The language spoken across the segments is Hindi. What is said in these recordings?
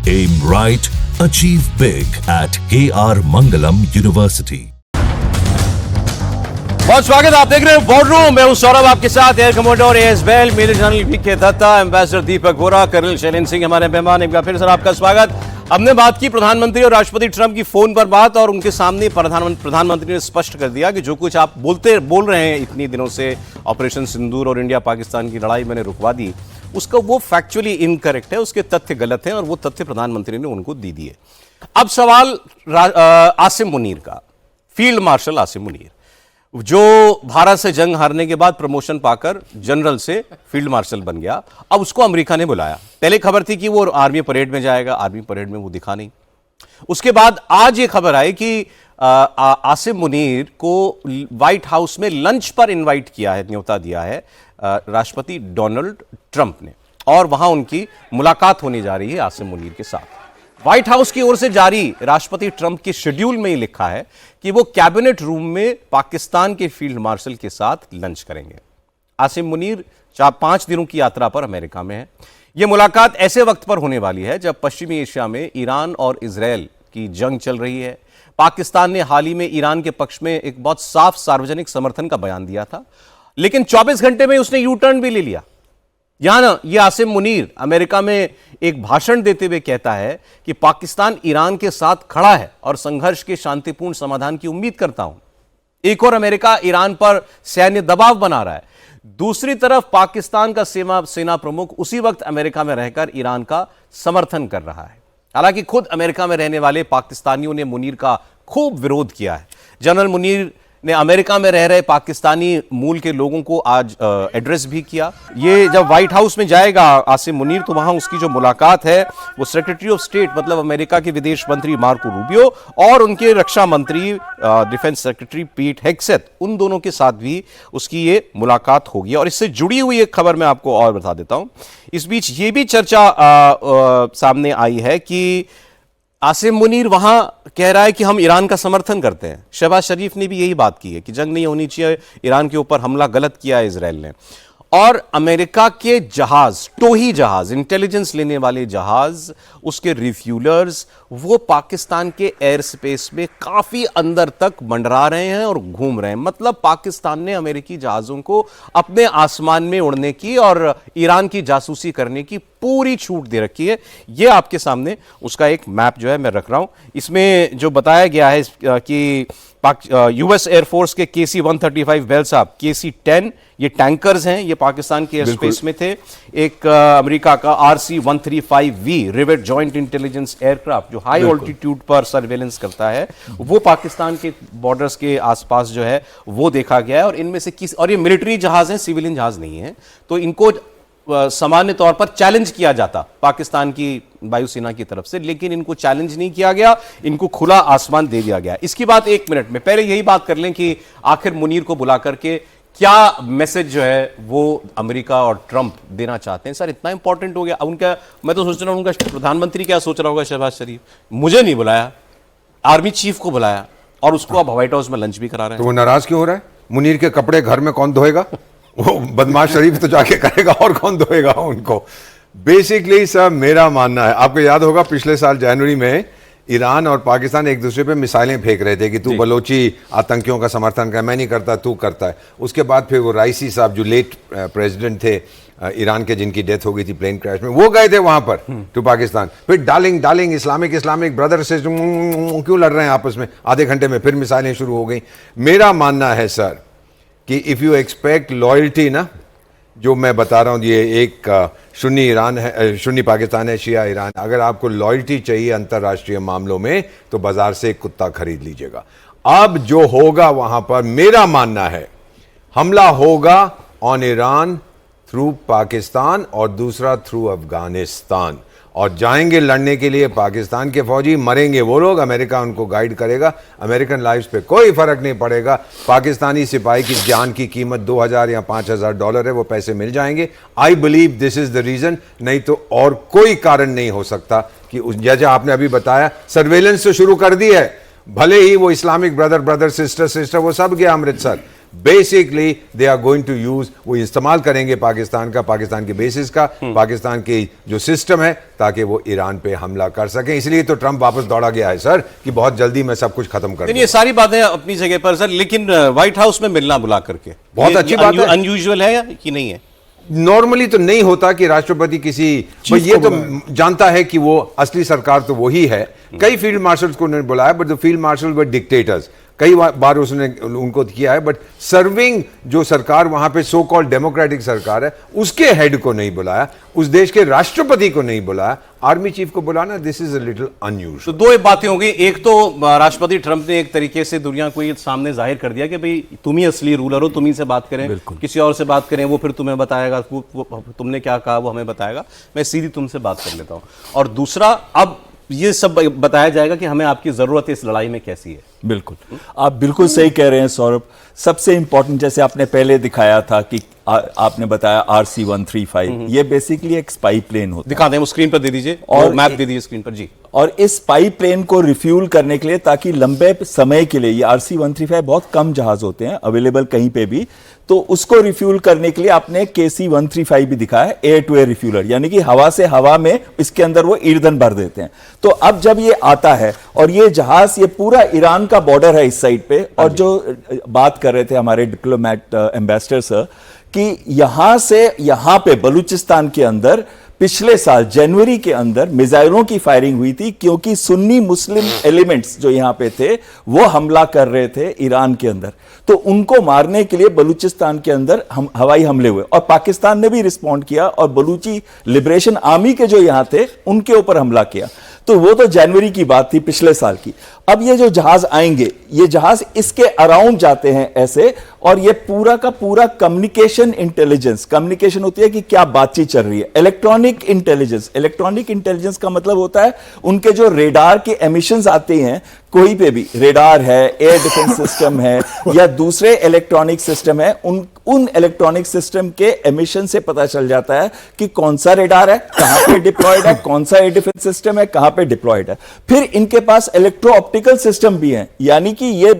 Aim right, achieve big at KR Mangalam University. बहुत स्वागत, आप देख रहे हैं वॉर रूम। मैं हूं सौरभ, आपके साथ air commodore S Bell, major general V K Dutta, ambassador Deepak Vora, colonel Shailendra Singh हमारे मेहमान। एक बार फिर सर आपका स्वागत। हमने बात की प्रधानमंत्री और राष्ट्रपति ट्रंप की फोन पर बात, और उनके सामने प्रधानमंत्री ने स्पष्ट कर दिया कि जो कुछ आप बोल रहे हैं इतनी दिनों से, ऑपरेशन सिंदूर और इंडिया पाकिस्तान की लड़ाई मैंने रुकवा दी, उसका वो फैक्चुअली इनकरेक्ट है, उसके तथ्य गलत हैं और वो तथ्य प्रधानमंत्री ने उनको दे दिए। अब सवाल आसिम मुनीर का, फील्ड मार्शल आसिम मुनीर, जो भारत से जंग हारने के बाद प्रमोशन पाकर जनरल से फील्ड मार्शल बन गया। अब उसको अमेरिका ने बुलाया। पहले खबर थी कि वो आर्मी परेड में जाएगा, आर्मी परेड में वो दिखा नहीं। उसके बाद आज ये खबर आई कि आसिम मुनीर को व्हाइट हाउस में लंच पर इनवाइट किया है, न्योता दिया है राष्ट्रपति डोनाल्ड ट्रंप ने, और वहां उनकी मुलाकात होने जा रही है आसिम मुनीर के साथ। व्हाइट हाउस की ओर से जारी राष्ट्रपति ट्रंप के शेड्यूल में ही लिखा है कि वो कैबिनेट रूम में पाकिस्तान के फील्ड मार्शल के साथ लंच करेंगे। आसिम मुनीर 5 दिनों की यात्रा पर अमेरिका में है। यह मुलाकात ऐसे वक्त पर होने वाली है जब पश्चिमी एशिया में ईरान और इजरायल की जंग चल रही है। पाकिस्तान ने हाल ही में ईरान के पक्ष में एक बहुत साफ सार्वजनिक समर्थन का बयान दिया था, लेकिन 24 घंटे में उसने यू टर्न भी ले लिया। यहां ना, यह आसिम मुनीर अमेरिका में एक भाषण देते हुए कहता है कि पाकिस्तान ईरान के साथ खड़ा है और संघर्ष के शांतिपूर्ण समाधान की उम्मीद करता हूं। एक और अमेरिका ईरान पर सैन्य दबाव बना रहा है, दूसरी तरफ पाकिस्तान का सेना प्रमुख उसी वक्त अमेरिका में रहकर ईरान का समर्थन कर रहा है। हालांकि खुद अमेरिका में रहने वाले पाकिस्तानियों ने मुनीर का खूब विरोध किया है। जनरल मुनीर ने अमेरिका में रह रहे पाकिस्तानी मूल के लोगों को आज एड्रेस भी किया। ये जब व्हाइट हाउस में जाएगा आसिम मुनीर, तो वहां उसकी जो मुलाकात है वो सेक्रेटरी ऑफ स्टेट, मतलब अमेरिका के विदेश मंत्री मार्को रूबियो और उनके रक्षा मंत्री डिफेंस सेक्रेटरी पीट हेग्सेथ, उन दोनों के साथ भी उसकी ये मुलाकात होगी। और इससे जुड़ी हुई एक खबर मैं आपको और बता देता हूं। इस बीच ये भी चर्चा सामने आई है कि आसिम मुनीर वहां कह रहा है कि हम ईरान का समर्थन करते हैं। शहबाज शरीफ ने भी यही बात की है कि जंग नहीं होनी चाहिए, ईरान के ऊपर हमला गलत किया है इजराइल ने। और अमेरिका के जहाज, टोही जहाज, इंटेलिजेंस लेने वाले जहाज, उसके रिफ्यूलर्स, वो पाकिस्तान के एयर स्पेस में काफी अंदर तक मंडरा रहे हैं और घूम रहे हैं। मतलब पाकिस्तान ने अमेरिकी जहाजों को अपने आसमान में उड़ने की और ईरान की जासूसी करने की पूरी छूट दे रखी है। ये आपके सामने उसका एक मैप जो है मैं रख रहा हूं। इसमें जो बताया गया है कि यूएस एयरफोर्स के KC-135 बेल साहब, KC-10 ये टैंकर्स हैं, ये पाकिस्तान के एयर स्पेस में थे। एक अमेरिका का RC-135V rivet joint intelligence aircraft जो हाई ऑल्टीट्यूड पर सर्वेलेंस करता है, वो पाकिस्तान के बॉर्डर्स के आसपास जो है वो देखा गया है। और इनमें से और ये मिलिट्री जहाज हैं, सिविलियन जहाज नहीं है, तो इनको सामान्य तौर पर चैलेंज किया जाता पाकिस्तान की वायुसेना की तरफ से, लेकिन इनको चैलेंज नहीं किया गया, इनको खुला आसमान दे दिया गया। इसकी बात 1 मिनट में, पहले यही बात कर लें कि आखिर मुनीर को बुला करके क्या मैसेज जो है वो अमेरिका और ट्रंप देना चाहते हैं। सर इतना इंपॉर्टेंट हो गया उनका, मैं तो सोच रहा हूं उनका प्रधानमंत्री क्या सोच रहा होगा शहबाज शरीफ, मुझे नहीं बुलाया, आर्मी चीफ को बुलाया और उसको अब व्हाइट हाउस में लंच भी करा रहे हैं। तो वो नाराज क्यों हो रहा है? मुनीर के कपड़े घर में कौन धोएगा? वो बदमाश शरीफ तो जाके करेगा, और कौन धोएगा उनको? बेसिकली सर मेरा मानना है, आपको याद होगा पिछले साल जनवरी में ईरान और पाकिस्तान एक दूसरे पे मिसाइलें फेंक रहे थे कि तू बलोची आतंकियों का समर्थन कर, मैं नहीं करता, तू करता है। उसके बाद फिर वो राइसी साहब जो लेट प्रेसिडेंट थे ईरान के, जिनकी डेथ हो गई थी प्लेन क्रैश में, वो गए थे वहां पर टू पाकिस्तान। फिर डार्लिंग इस्लामिक ब्रदर से क्यों लड़ रहे हैं आपस में, आधे घंटे में फिर मिसाइलें शुरू हो गई। मेरा मानना है सर कि इफ़ यू एक्सपेक्ट लॉयल्टी ना, जो मैं बता रहा हूँ, ये एक सुन्नी ईरान है, सुन्नी पाकिस्तान है, शिया ईरान। अगर आपको लॉयल्टी चाहिए अंतर्राष्ट्रीय मामलों में तो बाजार से एक कुत्ता खरीद लीजिएगा। अब जो होगा वहां पर, मेरा मानना है हमला होगा ऑन ईरान थ्रू पाकिस्तान और दूसरा थ्रू अफगानिस्तान, और जाएंगे लड़ने के लिए पाकिस्तान के फौजी, मरेंगे वो लोग, अमेरिका उनको गाइड करेगा। अमेरिकन लाइफ्स पे कोई फर्क नहीं पड़ेगा। पाकिस्तानी सिपाही की जान की कीमत $2000 या $5000 है, वो पैसे मिल जाएंगे। I believe this is the reason, नहीं तो और कोई कारण नहीं हो सकता कि जैसे आपने अभी बताया सर्वेलेंस तो शुरू कर दी है, भले ही वो इस्लामिक ब्रदर सिस्टर वो सब गया Amritsar, basically they are going to use, वो इस्तेमाल करेंगे पाकिस्तान का, पाकिस्तान के बेसिस का, पाकिस्तान की जो सिस्टम है, ताकि वो ईरान पे हमला कर सकें। इसलिए तो ट्रंप वापस दौड़ा गया है सर कि बहुत जल्दी मैं सब कुछ खत्म कर दूं। ये सारी बातें अपनी जगह पर सर, लेकिन व्हाइट हाउस में मिलना बुला करके बहुत अच्छी बात है। अनयूजुअल है कि नहीं है? नॉर्मली तो नहीं होता कि राष्ट्रपति किसी, ये तो जानता है कि वो असली सरकार तो वही है। कई फील्ड मार्शल्स को उन्होंने बुलाया, but the field marshal were dictators, कई बार उसने उनको किया है, बट सर्विंग जो सरकार वहां पे सो कॉल्ड डेमोक्रेटिक सरकार है, उसके हेड को नहीं बुलाया, उस देश के राष्ट्रपति को नहीं बुलाया, आर्मी चीफ को बुलाना, this is a little unusual. तो दो बातें होंगी, एक तो राष्ट्रपति ट्रंप ने एक तरीके से दुनिया को ये सामने जाहिर कर दिया कि भाई तुम ही असली रूलर हो, तुम ही से बात करें, किसी और से बात करें वो फिर तुम्हें बताएगा, तुमने क्या कहा वो हमें बताएगा, मैं सीधी तुमसे बात कर लेता हूं। और दूसरा, अब ये सब बताया जाएगा कि हमें आपकी जरूरत है इस लड़ाई में, कैसी है? बिल्कुल, आप बिल्कुल सही कह रहे हैं सौरभ। सबसे इंपॉर्टेंट, जैसे आपने पहले दिखाया था कि आपने बताया RC-135, ये बेसिकली एक स्पाई प्लेन होता है। दिखा दें, वो स्क्रीन पर दे दीजिए और मैप दे दीजिए स्क्रीन पर जी। और इस स्पाई प्लेन को रिफ्यूल करने के लिए, ताकि लंबे समय के लिए, ये RC-135 बहुत कम जहाज होते हैं अवेलेबल कहीं पे भी, तो उसको रिफ्यूल करने के लिए आपने KC-135 भी दिखाया है, एयर टू एयर रिफ्यूलर, यानी कि हवा से हवा में इसके अंदर वो ईंधन भर देते हैं। तो अब जब ये आता है और ये जहाज, ये पूरा ईरान का बॉर्डर है इस साइड पे, और जो बात कर रहे थे हमारे डिप्लोमेट एम्बेसडर सर कि यहां से यहां पे बलूचिस्तान के अंदर पिछले साल जनवरी के अंदर मिसाइलों की फायरिंग हुई थी, क्योंकि सुन्नी मुस्लिम एलिमेंट्स जो यहां पे थे वो हमला कर रहे थे ईरान के अंदर, तो उनको मारने के लिए बलूचिस्तान के अंदर हवाई हमले हुए, और पाकिस्तान ने भी रिस्पॉन्ड किया और बलूची लिबरेशन आर्मी के जो यहां थे उनके ऊपर हमला किया। तो वो तो जनवरी की बात थी, पिछले साल की। अब ये जो जहाज आएंगे, ये जहाज इसके अराउंड जाते हैं ऐसे, और ये पूरा का पूरा कम्युनिकेशन इंटेलिजेंस, कम्युनिकेशन होती है कि क्या बातचीत चल रही है, इलेक्ट्रॉनिक इंटेलिजेंस। इलेक्ट्रॉनिक इंटेलिजेंस का मतलब होता है उनके जो रेडार के एमिशंस आते हैं, कोई पे भी रेडार है, एयर डिफेंस सिस्टम है या दूसरे इलेक्ट्रॉनिक सिस्टम है, उन इलेक्ट्रॉनिक सिस्टम के एमिशन से पता चल जाता है कि कौन सा रेडार है, कहां पे डिप्लॉयड है, कौन सा एयर डिफेंस सिस्टम है, कहां पे डिप्लॉयड है। फिर इनके पास इलेक्ट्रो ऑप्टिकल सिस्टम भी है, यानी कि ये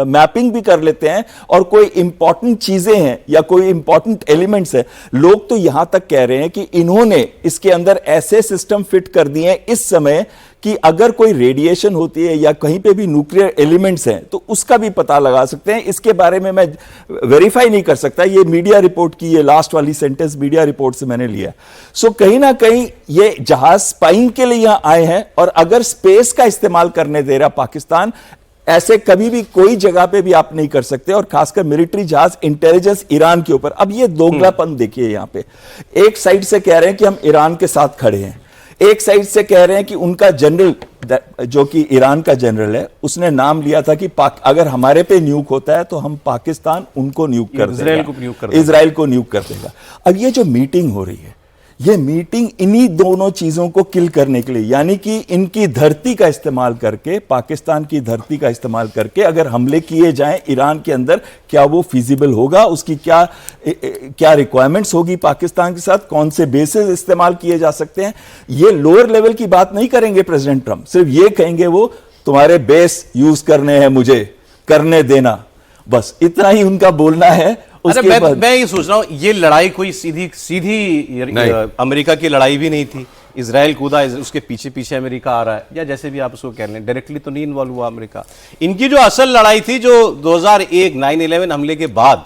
मैपिंग भी कर लेते हैं, और कोई इंपॉर्टेंट चीजें हैं या कोई इंपॉर्टेंट एलिमेंट्स है, लोग तो यहां तक कह रहे हैं कि इन्होंने इसके अंदर ऐसे सिस्टम फिट कर दिए हैं इस समय कि अगर कोई रेडिएशन होती है या कहीं पे भी न्यूक्लियर एलिमेंट्स हैं तो उसका भी पता लगा सकते हैं। इसके बारे में मैं वेरीफाई नहीं कर सकता, ये मीडिया रिपोर्ट की, ये लास्ट वाली सेंटेंस मीडिया रिपोर्ट से मैंने लिया। सो कहीं ना कहीं ये जहाज स्पाइंग के लिए यहां आए हैं, और अगर स्पेस का इस्तेमाल करने दे रहा पाकिस्तान, ऐसे कभी भी कोई जगह पे भी आप नहीं कर सकते, और खासकर मिलिट्री जहाज इंटेलिजेंस ईरान के ऊपर। अब ये दोगलापन देखिए, यहां पे एक साइड से कह रहे हैं कि हम ईरान के साथ खड़े हैं, एक साइड से कह रहे हैं कि उनका जनरल, जो कि ईरान का जनरल है, उसने नाम लिया था कि अगर हमारे पे न्यूक होता है तो हम पाकिस्तान उनको न्यूक कर देगा, इजराइल को न्यूक कर देगा। अब ये जो मीटिंग हो रही है, ये मीटिंग इन्हीं दोनों चीजों को किल करने के लिए, यानी कि इनकी धरती का इस्तेमाल करके, पाकिस्तान की धरती का इस्तेमाल करके अगर हमले किए जाएं ईरान के अंदर, क्या वो फिजिबल होगा, उसकी क्या रिक्वायरमेंट्स होगी पाकिस्तान के साथ, कौन से बेसिस इस्तेमाल किए जा सकते हैं, ये लोअर लेवल की बात नहीं करेंगे प्रेसिडेंट ट्रंप। सिर्फ ये कहेंगे वो तुम्हारे बेस यूज करने हैं, मुझे करने देना, बस इतना ही उनका बोलना है। अरे मैं ये सोच रहा हूं, ये लड़ाई कोई सीधी अमेरिका की लड़ाई भी नहीं थी। इजराइल कूदा, उसके पीछे पीछे अमेरिका आ रहा है, या जैसे भी आप उसको कह लें, डायरेक्टली तो नहीं इन्वॉल्व हुआ अमेरिका। इनकी जो असल लड़ाई थी, जो 2001 9/11 हमले के बाद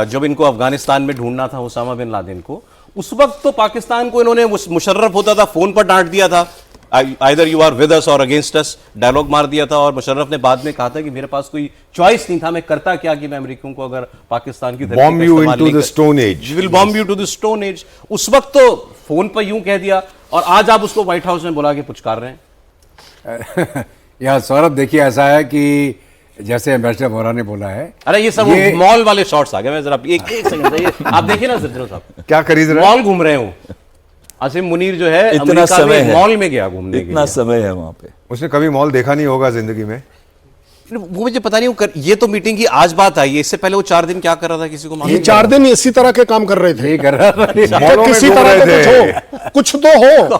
जब इनको अफगानिस्तान में ढूंढना था उसामा बिन लादेन को, उस वक्त तो पाकिस्तान को इन्होंने, मुशर्रफ होता था, फोन पर डांट दिया था, either you are with us or against us, dialogue मार दिया था। और मुशर्रफ ने बाद में कहा था कि मेरे पास कोई चॉइस नहीं था, मैं करता क्या कि मैं अमेरिकियों को अगर पाकिस्तान की bomb you into the stone age, will bomb you to the stone age. उस वक्त तो फोन पर यूं कह दिया, और आज आप उसको व्हाइट हाउस में बुला के पुचकार रहे हैं। यार सौरभ, देखिए ऐसा है कि जैसे एम्बेसडर वोरा ने बोला है, अरे ये सब मॉल वाले शॉट्स आ गए। मैं जरा एक सेकंड, आप देखिए ना सज्जनों साहब, क्या खरीद रहे, मॉल घूम रहे हूं। आसिम मुनीर जो है इतना समय है, मॉल में गया घूमने, इतना समय है वहां पे, उसने कभी मॉल देखा नहीं होगा जिंदगी में। वो मुझे पता नहीं, ये तो मीटिंग की आज बात आई है, इससे पहले वो 4 दिन क्या कर रहा था किसी को मालूम? ये 4 दिन इसी तरह के काम कर रहे थे, कर रहा था, किसी तरह के कुछ तो हो,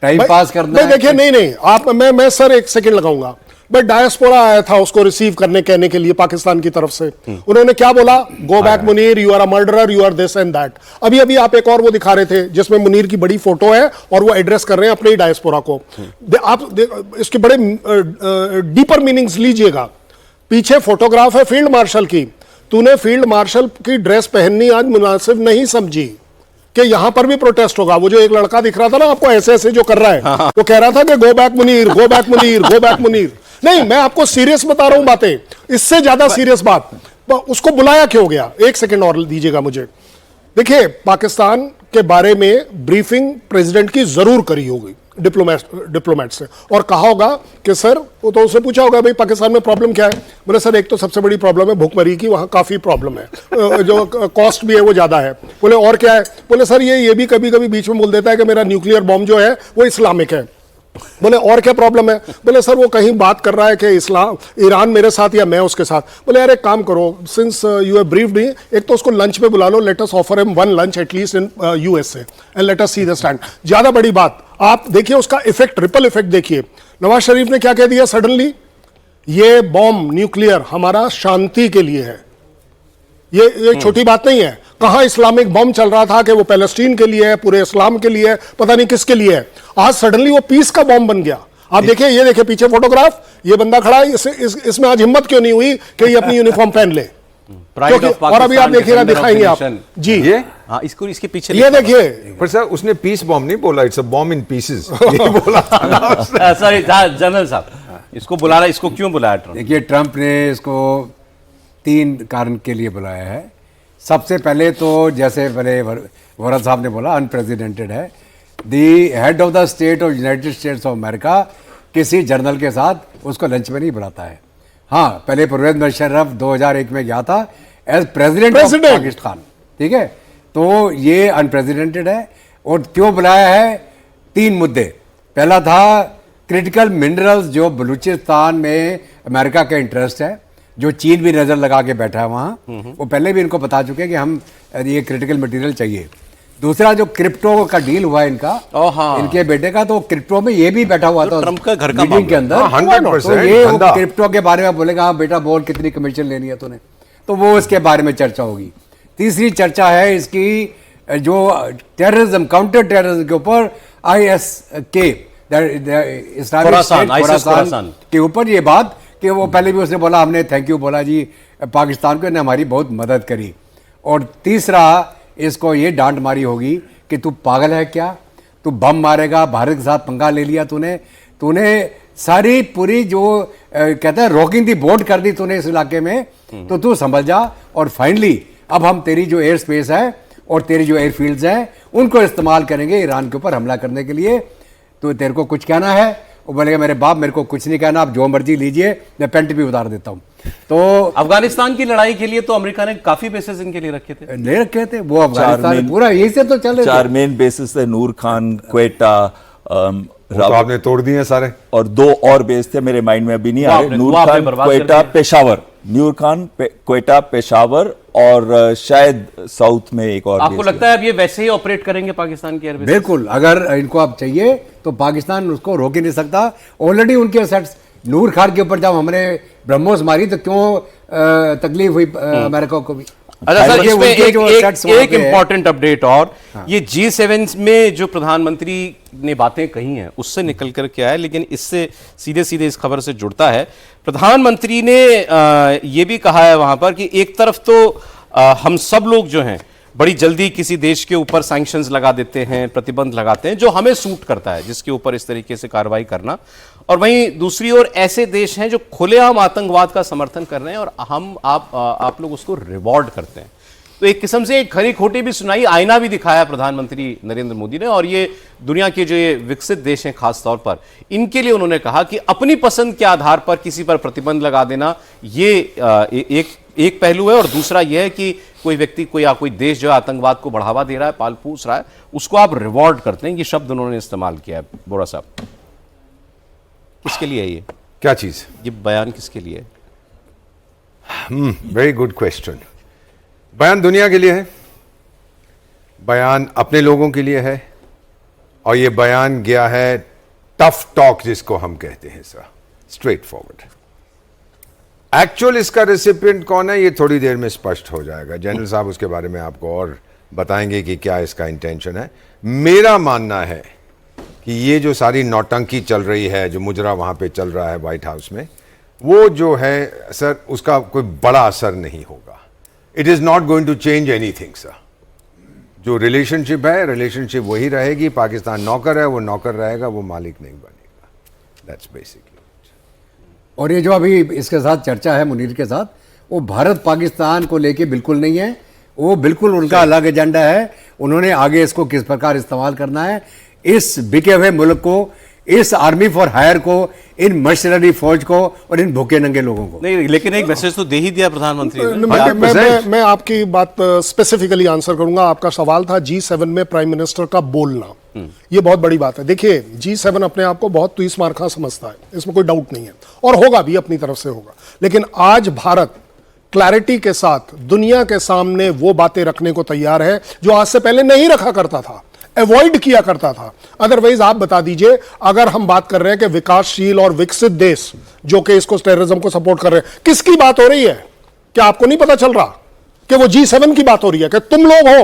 टाइम पास करना। देखिए, नहीं आप, मैं सर एक सेकंड लगाऊंगा। बट डायस्पोरा आया था उसको रिसीव करने कहने के लिए पाकिस्तान की तरफ से। उन्होंने क्या बोला, go back Munir, you are a murderer, you are this and that. अभी अभी आप एक और वो दिखा रहे थे जिसमें मुनीर की बड़ी फोटो है और वो एड्रेस कर रहे हैं अपने ही डायस्पोरा को। आप इसके बड़े डीपर मीनिंग्स लीजिएगा। पीछे फोटोग्राफ है फील्ड मार्शल की। तूने फील्ड मार्शल की ड्रेस पहननी आज मुनासिब नहीं समझी कि यहां पर भी प्रोटेस्ट होगा। वो जो एक लड़का दिख रहा था ना आपको ऐसे ऐसे जो कर रहा है, वो कह रहा था कि गो बैक मुनीर, गो बैक मुनीर, गो बैक मुनीर। नहीं, मैं आपको सीरियस बता रहा हूं बातें, इससे ज्यादा सीरियस बात। उसको बुलाया क्यों गया, एक सेकंड और दीजिएगा मुझे। देखिए, पाकिस्तान के बारे में ब्रीफिंग प्रेसिडेंट की जरूर करी होगी डिप्लोमेट से, और कहा होगा कि सर, वो तो उससे पूछा होगा भाई पाकिस्तान में प्रॉब्लम क्या है। बोले सर एक तो सबसे बड़ी प्रॉब्लम है भूखमरी की, वहां काफी प्रॉब्लम है, जो कॉस्ट भी है वो ज्यादा है। बोले और क्या है, बोले सर ये भी कभी कभी बीच में बोल देता है कि मेरा न्यूक्लियर बॉम्ब जो है वो इस्लामिक है। बोले और क्या प्रॉब्लम है, बोले सर वो कहीं बात कर रहा है कि इस्लाम ईरान मेरे साथ या मैं उसके साथ। बोले यार एक काम करो, since you have briefed me, एक तो उसको लंच पे बुला लो, let us offer him one lunch at least in USA and let us see the stand. ज्यादा बड़ी बात आप देखिए, उसका इफेक्ट, रिपल इफेक्ट देखिए। नवाज शरीफ ने क्या कह दिया सडनली, ये बॉम्ब न्यूक्लियर हमारा शांति के लिए है। ये छोटी बात नहीं है। कहां इस्लामिक बॉम्ब चल रहा था कि वो पैलेस्टीन के लिए है, पूरे इस्लाम के लिए है, पता नहीं किसके लिए है। आज सडनली वो पीस का बॉम्ब बन गया। आप देखिए, ये देखिए पीछे फोटोग्राफ, ये बंदा खड़ा है, इसमें आज हिम्मत क्यों नहीं हुई कि ये अपनी यूनिफॉर्म पहन ले। और अभी आप देखिएगा, दिखाएंगे आप जी, ये इसको इसके पीछे ये देखिए। पर सर उसने पीस बॉम्ब नहीं बोला, it's a bomb in pieces ये बोला था ना उसने। सॉरी जनरल साहब, इसको बुला रहा, इसको क्यों बुलाया ट्रम्प? देखिए, ट्रंप ने इसको 3 कारण के लिए बुलाया है। सबसे पहले तो जैसे पहले वोरा साहब ने बोला, अनप्रेसिडेंटेड है। The head of the state of United states of America किसी जर्नल के साथ उसको लंच में नहीं बुलाता है। हाँ, पहले परवेज मुशर्रफ 2001 में गया था एज प्रेसिडेंट ऑफ पाकिस्तान, ठीक है। तो ये अनप्रेसिडेंटेड है। और क्यों बुलाया है, 3 मुद्दे। पहला था क्रिटिकल मिनरल्स, जो बलूचिस्तान में अमेरिका का इंटरेस्ट है, जो चीन भी नजर लगा के बैठा है वहां। वो पहले भी इनको बता चुके हैं कि हम ये क्रिटिकल मटेरियल चाहिए। दूसरा, जो क्रिप्टो का डील हुआ इनका, इनके बेटे का, तो क्रिप्टो में ये भी बैठा हुआ था ट्रम्प का घर का मीटिंग के अंदर। 100% तो ये क्रिप्टो के बारे में बोलेगा, हाँ बेटा बोल कितनी कमीशन लेनी है तूने, तो वो इसके बारे में चर्चा होगी। तीसरी चर्चा है इसकी, जो टेररिज्म, काउंटर टेररिज्म के ऊपर ISK इस्लामिक स्टेट के ऊपर ये बात कि वो पहले भी उसने बोला, हमने थैंक यू बोला जी पाकिस्तान को, ने हमारी बहुत मदद करी। और तीसरा, इसको ये डांट मारी होगी कि तू पागल है क्या, तू बम मारेगा, भारत के साथ पंगा ले लिया तूने सारी पूरी जो कहते हैं रॉकिंग दी बोट कर दी तूने इस इलाके में, तो तू समझ जा। और फाइनली अब हम तेरी जो एयर स्पेस है और तेरी जो एयरफील्ड्स हैं उनको इस्तेमाल करेंगे ईरान के ऊपर हमला करने के लिए। तो तेरे को कुछ कहना है? वो बोलेगा मेरे बाप मेरे को कुछ नहीं कहना, आप जो मर्जी लीजिए, मैं पेंट भी उतार देता हूँ। तो अफगानिस्तान की लड़ाई के लिए तो अमेरिका ने काफी बेसिस इनके लिए रखे थे, ले रखे थे। वो अफगानिस्तान पूरा यही से तो चल रहे थे। 4 मेन बेसिस थे, नूर खान, क्वेटा, तो आपने तोड़ दिए सारे। और 2 और बेस थे, मेरे माइंड में अभी नहीं आ रहे। नूर खान, क्वेटा, पेशावर, न्यूर खान, क्वेटा, पेशावर, और शायद साउथ में एक और। आपको लगता है अब ये वैसे ही ऑपरेट करेंगे पाकिस्तान की एयरबेस? बिल्कुल, अगर इनको आप चाहिए तो पाकिस्तान उसको रोक ही नहीं सकता। ऑलरेडी उनके असेट्स, नूर खान के ऊपर जब हमने ब्रह्मोस मारी तो क्यों तकलीफ हुई अमेरिका को भी। अच्छा सर, इसमें एक इंपॉर्टेंट अपडेट और, ये G7 में जो प्रधानमंत्री ने बातें कही हैं उससे निकल कर के आया, लेकिन इससे सीधे सीधे इस खबर से जुड़ता है। प्रधानमंत्री ने ये भी कहा है वहां पर कि एक तरफ तो हम सब लोग जो हैं बड़ी जल्दी किसी देश के ऊपर सैंक्शंस लगा देते हैं, प्रतिबंध लगाते हैं जो हमें सूट करता है, जिसके ऊपर इस तरीके से कार्रवाई करना, और वहीं दूसरी ओर ऐसे देश हैं जो खुलेआम आतंकवाद का समर्थन कर रहे हैं और आप लोग उसको रिवॉर्ड करते हैं। तो एक किस्म से एक खरी खोटी भी सुनाई, आईना भी दिखाया प्रधानमंत्री नरेंद्र मोदी ने। और ये दुनिया के जो ये विकसित देश हैं खास तौर पर, इनके लिए उन्होंने कहा कि अपनी पसंद के आधार पर किसी पर प्रतिबंध लगा देना ये एक पहलू है, और दूसरा यह है कि कोई व्यक्ति कोई देश जो आतंकवाद को बढ़ावा दे रहा है, पाल पूछ रहा है, उसको आप रिवॉर्ड करते हैं। ये शब्द उन्होंने इस्तेमाल किया है। बोरा साहब, किसके लिए है ये? क्या चीज? ये बयान किसके लिए है? Very good question. बयान दुनिया के लिए है, बयान अपने लोगों के लिए है, और ये बयान गया है टफ टॉक जिसको हम कहते हैं सर, स्ट्रेट फॉरवर्ड। एक्चुअल इसका रेसिपिएंट कौन है ये थोड़ी देर में स्पष्ट हो जाएगा। जनरल साहब उसके बारे में आपको और बताएंगे कि क्या इसका इंटेंशन है। मेरा मानना है कि ये जो सारी नौटंकी चल रही है, जो मुजरा वहां पे चल रहा है व्हाइट हाउस में, वो जो है सर उसका कोई बड़ा असर नहीं होगा। It is not going to change anything sir. जो रिलेशनशिप है रिलेशनशिप वही रहेगी। पाकिस्तान नौकर है, वो नौकर रहेगा, वो मालिक नहीं बनेगा। That's basically. और ये जो अभी इसके साथ चर्चा है मुनीर के साथ, वो भारत पाकिस्तान को लेके बिल्कुल नहीं है, वो बिल्कुल उनका अलग एजेंडा है। उन्होंने आगे इसको किस प्रकार इस्तेमाल करना है, इस बिके हुए मुल्क को, इस आर्मी फॉर हायर को, इन मर्सनरी फौज को और इन भूखे नंगे लोगों को। नहीं, लेकिन एक मैसेज तो दे ही दिया प्रधानमंत्री ने। मैं आपकी बात स्पेसिफिकली आंसर करूंगा। आपका सवाल था G7 में प्राइम मिनिस्टर का बोलना, ये बहुत बड़ी बात है। देखिए G7 अपने आप को बहुत तुईस मार्का समझता है, इसमें कोई डाउट नहीं है, और होगा भी, अपनी तरफ से होगा। लेकिन आज भारत क्लैरिटी के साथ दुनिया के सामने वो बातें रखने को तैयार है जो आज से पहले नहीं रखा करता था, अवॉइड किया करता था। अदरवाइज आप बता दीजिए, अगर हम बात कर रहे हैं कि विकासशील और विकसित देश जो कि इसको टेररिज्म को सपोर्ट कर रहे हैं, किसकी बात हो रही है? क्या आपको नहीं पता चल रहा कि वो G7 की बात हो रही है, कि तुम लोग हो?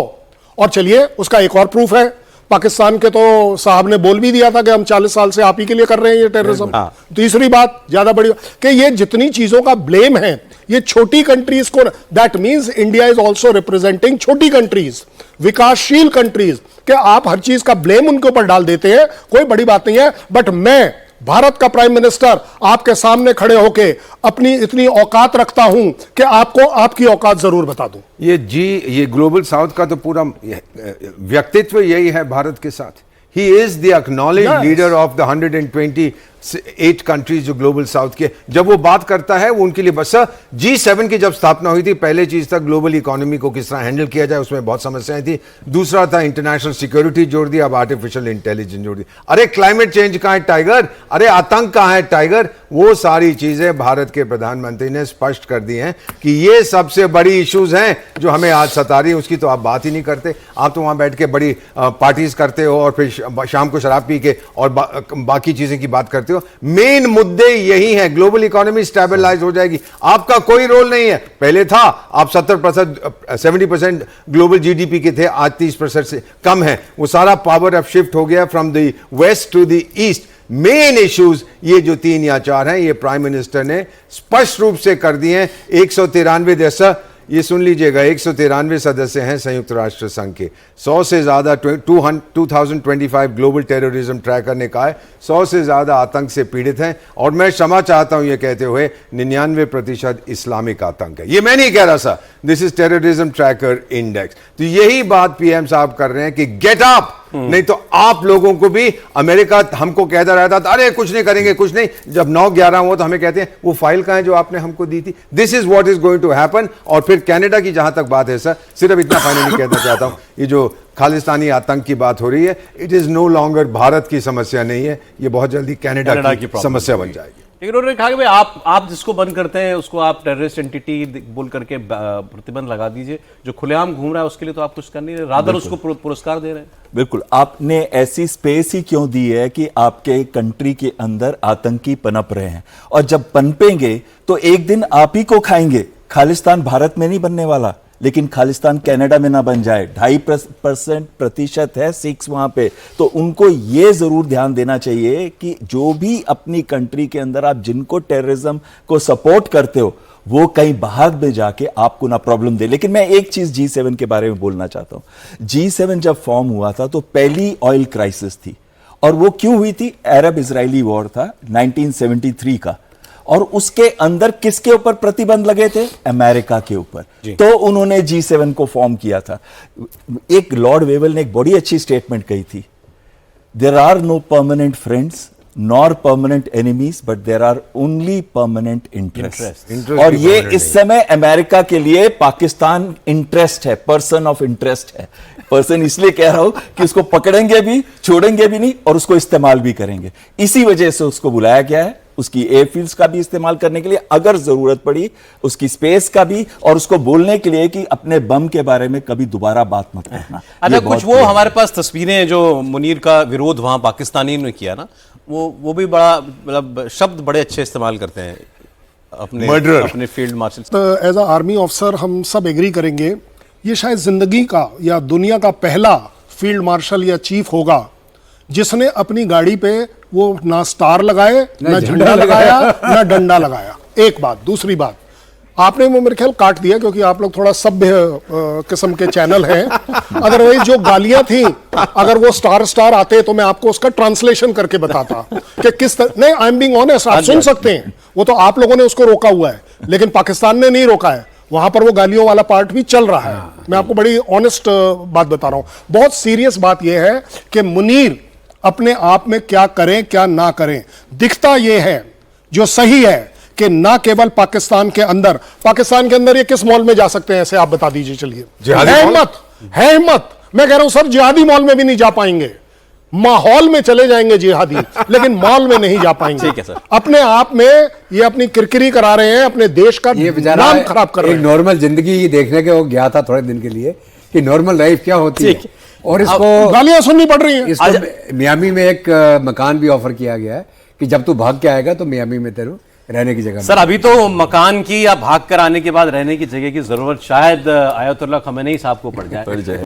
और चलिए उसका एक और प्रूफ है, पाकिस्तान के तो साहब ने बोल भी दिया था कि हम 40 साल से आप ही के लिए कर रहे हैं ये टेररिज्म। तीसरी बात ज्यादा बड़ी कि ये जितनी चीजों का ब्लेम है ये छोटी कंट्रीज को, that means India is also representing छोटी कंट्रीज, विकासशील कंट्रीज, कि आप हर चीज का ब्लेम उनके ऊपर डाल देते हैं। कोई बड़ी बात नहीं है। बट मैं भारत का प्राइम मिनिस्टर आपके सामने खड़े होके अपनी इतनी औकात रखता हूं कि आपको आपकी औकात जरूर बता दूं। ये ग्लोबल साउथ का तो पूरा व्यक्तित्व यही है भारत के साथ। He is the acknowledged leader of the 128 countries जो ग्लोबल साउथ के। जब वो बात करता है वो उनके लिए बस। G7 की जब स्थापना हुई थी, पहले चीज था ग्लोबल इकोनॉमी को किस तरह हैंडल किया जाए, उसमें बहुत समस्याएं थी। दूसरा था इंटरनेशनल सिक्योरिटी जोड़ दिया, अब आर्टिफिशियल इंटेलिजेंस जोड़ दिया। अरे क्लाइमेट चेंज कहां है टाइगर? अरे आतंक कहां है टाइगर? वो सारी चीजें भारत के प्रधानमंत्री ने स्पष्ट कर दी हैं कि ये सबसे बड़ी इश्यूज हैं जो हमें आज सता रही है। उसकी तो आप बात ही नहीं करते। आप तो वहां बैठ के बड़ी पार्टीज करते हो और फिर शाम को शराब पी के और बाकी चीजें की बात करते हो। मेन मुद्दे यही हैं। ग्लोबल इकोनॉमी स्टेबलाइज हो जाएगी, आपका कोई रोल नहीं है। पहले था आप 70% ग्लोबल जीडीपी के थे, आज 30% से कम है। वो सारा पावर अब शिफ्ट हो गया from the west to the east. Main issues ये जो 3 या 4 हैं, ये प्राइम मिनिस्टर ने स्पष्ट रूप से कर दिए हैं। 193 देश, ये सुन लीजिएगा, 193 सदस्य हैं संयुक्त राष्ट्र संघ के। 100 से ज्यादा 2025 ग्लोबल टेररिज्म ट्रैकर ने कहा है 100 से ज्यादा आतंक से पीड़ित हैं। और मैं क्षमा चाहता हूं ये कहते हुए, 99% इस्लामिक आतंक है। ये मैं नहीं कह रहा sir, this is terrorism tracker index. तो यही बात पीएम साहब कर रहे हैं कि गेट अप, नहीं तो आप लोगों को भी अमेरिका हमको कहता रहता था अरे कुछ नहीं करेंगे, कुछ नहीं। जब 9/11 हुआ तो हमें कहते हैं वो फाइल कहां है जो आपने हमको दी थी। This is what is going to happen. और फिर कनाडा की जहां तक बात है सर, सिर्फ इतना फाइनली कहना चाहता हूं, ये जो खालिस्तानी आतंक की बात हो रही है, it is no longer Bharat की समस्या नहीं है, ये बहुत जल्दी कनाडा की समस्या बन जाएगी। लेकिन उन्होंने कहा कि भाई आप जिसको बंद करते हैं उसको आप टेररिस्ट एंटिटी बोल करके प्रतिबंध लगा दीजिए। जो खुलेआम घूम रहा है उसके लिए तो आप कुछ कर नहीं रहे, रादर उसको पुरस्कार दे रहे हैं। बिल्कुल, आपने ऐसी स्पेस ही क्यों दी है कि आपके कंट्री के अंदर आतंकी पनप रहे हैं, और जब पनपेंगे तो एक दिन आप ही को खाएंगे। खालिस्तान भारत में नहीं बनने वाला, लेकिन खालिस्तान कनाडा में ना बन जाए। 2.5% है सिक्स वहां पे, तो उनको ये जरूर ध्यान देना चाहिए कि जो भी अपनी कंट्री के अंदर आप जिनको टेररिज्म को सपोर्ट करते हो वो कहीं बाहर में जाके आपको ना प्रॉब्लम दे। लेकिन मैं एक चीज G7 के बारे में बोलना चाहता हूं। G7 जब फॉर्म हुआ था तो पहली ऑयल क्राइसिस थी, और वो क्यों हुई थी? अरब इजरायली वॉर था 1973 का, और उसके अंदर किसके ऊपर प्रतिबंध लगे थे? अमेरिका के ऊपर। तो उन्होंने G7 को फॉर्म किया था। एक लॉर्ड वेवल ने एक बड़ी अच्छी स्टेटमेंट कही थी, there are no permanent friends nor permanent enemies, but there are only permanent interest. और ये इस समय अमेरिका के लिए पाकिस्तान इंटरेस्ट है, पर्सन ऑफ इंटरेस्ट है। पर्सन इसलिए कह रहा हूं कि उसको पकड़ेंगे भी, छोड़ेंगे भी नहीं, और उसको इस्तेमाल भी करेंगे। इसी वजह से उसको बुलाया गया है उसकी एयरफील्ड्स का भी इस्तेमाल करने के लिए, अगर जरूरत पड़ी उसकी स्पेस का भी, और उसको बोलने के लिए कि अपने बम के बारे में कभी दोबारा बात मत करना। अच्छा, ये कुछ बहुत वो हमारे पास तस्वीरें जो मुनीर का विरोध वहां पाकिस्तानी ने किया ना, वो भी बड़ा मतलब शब्द बड़े अच्छे इस्तेमाल करते हैं Murderer. अपने field marshal. As a army officer हम सब एग्री करेंगे, ये शायद जिंदगी का या दुनिया का पहला फील्ड मार्शल या चीफ होगा जिसने अपनी गाड़ी पे वो ना स्टार लगाए, ना झंडा लगाया, ना डंडा लगाया। एक बात। दूसरी बात, आपने वो मेरे ख्याल काट दिया क्योंकि आप लोग थोड़ा सभ्य किस्म के चैनल हैं। अदरवाइज जो गालियां थी, अगर वो स्टार आते तो मैं आपको उसका ट्रांसलेशन करके बताता कि किस तरह। नहीं, आई एम बीइंग ऑनेस्ट, आप सुन सकते हैं, वो तो आप लोगों ने उसको रोका हुआ है, लेकिन पाकिस्तान ने नहीं रोका है। वहां पर वो गालियों वाला पार्ट भी चल रहा है। मैं आपको बड़ी ऑनेस्ट बात बता रहा हूं। बहुत सीरियस बात यह है कि मुनीर अपने आप में क्या करें क्या ना करें, दिखता यह है जो सही है कि ना केवल पाकिस्तान के अंदर ये किस मॉल में जा सकते हैं, ऐसे आप बता दीजिए। चलिए, है हिम्मत। मैं कह रहा हूं सर, जिहादी मॉल में भी नहीं जा पाएंगे, माहौल में चले जाएंगे जिहादी, लेकिन मॉल में नहीं जा पाएंगे। ठीक है सर। अपने आप में ये अपनी किरकिरी करा रहे हैं, अपने देश का ये बेचारा नाम खराब कर रहे एक हैं। नॉर्मल जिंदगी देखने के वो गया था थोड़े दिन के लिए कि नॉर्मल लाइफ क्या होती है, और इसको गालियां सुननी पड़ रही हैं। इसको मियामी में एक मकान भी ऑफर किया गया है कि जब तू भाग के आएगा तो मियामी में तेरे रहने की जगह। सर, अभी तो मकान की या भाग कर आने के बाद रहने की जगह की जरूरत शायद आयतुल्लाह खमेनी साहब को पड़ जाए।